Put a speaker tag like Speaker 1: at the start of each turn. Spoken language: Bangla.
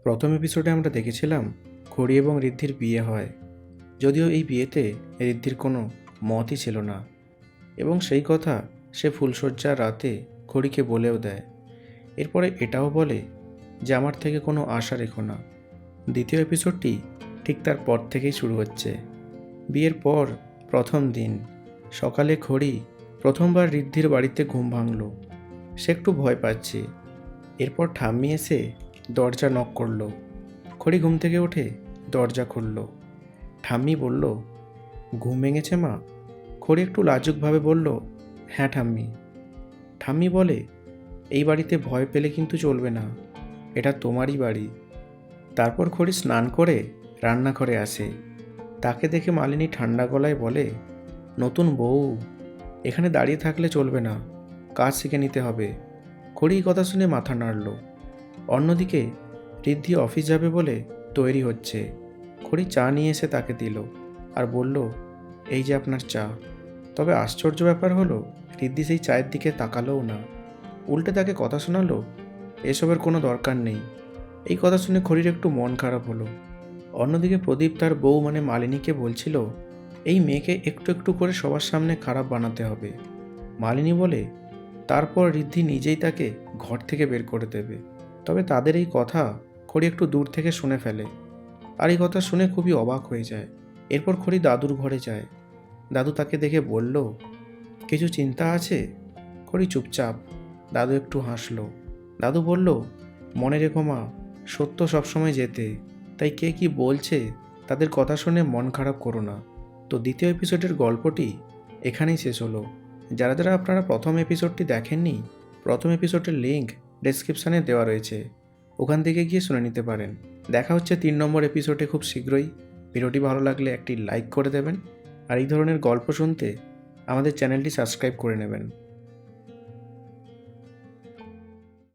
Speaker 1: প্রথম এপিসোডে আমরা দেখেছিলাম খড়ি এবং ঋদ্ধির বিয়ে হয়। যদিও এই বিয়েতে ঋদ্ধির কোনো মতই ছিল না, এবং সেই কথা সে ফুলশয্যার রাতে খড়িকে বলেও দেয়। এরপরে এটাও বলে যে আমার থেকে কোনো আশা রেখো না। দ্বিতীয় এপিসোডটি ঠিক তার পর থেকেই শুরু হচ্ছে। বিয়ের পর প্রথম দিন সকালে খড়ি প্রথমবার ঋদ্ধির বাড়িতে ঘুম ভাঙল। সে একটু ভয় পাচ্ছে। এরপর ঠাম্মি এসে দরজা নক করলো। খড়ি ঘুম থেকে উঠে দরজা খুলল। ঠাম্মি বলল, ঘুম ভেঙেছে মা? খড়ি একটু লাজুকভাবে বলল, হ্যাঁ ঠাম্মি। ঠাম্মি বলে, এই বাড়িতে ভয় পেলে কিন্তু চলবে না, এটা তোমারই বাড়ি। তারপর খড়ি স্নান করে রান্নাঘরে আসে। তাকে দেখে মালিনী ঠান্ডা গলায় বলে, নতুন বউ, এখানে দাঁড়িয়ে থাকলে চলবে না, কাজ শিখে নিতে হবে। খড়ি এই কথা শুনে মাথা নাড়ল। অন্যদিকে ঋদ্ধি অফিস যাবে বলে তৈরি হচ্ছে। খড়ি চা নিয়ে এসে তাকে দিল আর বলল, এই যে আপনার চা। তবে আশ্চর্য ব্যাপার হলো, ঋদ্ধি সেই চায়ের দিকে তাকালোও না, উল্টে তাকে কথা শোনালো, এসবের কোনো দরকার নেই। এই কথা শুনে খড়ির একটু মন খারাপ হলো। অন্যদিকে প্রদীপ তার বউ মানে মালিনীকে বলছিল, এই মেয়েকে একটু একটু করে সবার সামনে খারাপ বানাতে হবে। মালিনী বলে, তারপর ঋদ্ধি নিজেই তাকে ঘর থেকে বের করে দেবে। তবে তাদের এই কথা খড়ি একটু দূর থেকে শুনে ফেলে, আর এই কথা শুনে খুবই অবাক হয়ে যায়। এরপর খড়ি দাদুর ঘরে যায়। দাদু তাকে দেখে বলল, কিছু চিন্তা আছে? খড়ি চুপচাপ। দাদু একটু হাসলো। দাদু বলল, মনে রেখো মা, সত্য সবসময় জেতে। তাই কে কি বলছে তাদের কথা শুনে মন খারাপ করো না। তো দ্বিতীয় এপিসোডের গল্পটি এখানেই শেষ হলো। যারা যারা আপনারা প্রথম এপিসোডটি দেখেননি, প্রথম এপিসোডের লিঙ্ক ডেসক্রিপশানে দেওয়া রয়েছে, ওখান থেকে গিয়ে শুনে নিতে পারেন। দেখা হচ্ছে 3 নম্বর এপিসোডে খুব শীঘ্রই। ভিডিওটি ভালো লাগলে একটি লাইক করে দেবেন, আর এই ধরনের গল্প শুনতে আমাদের চ্যানেলটি সাবস্ক্রাইব করে নেবেন।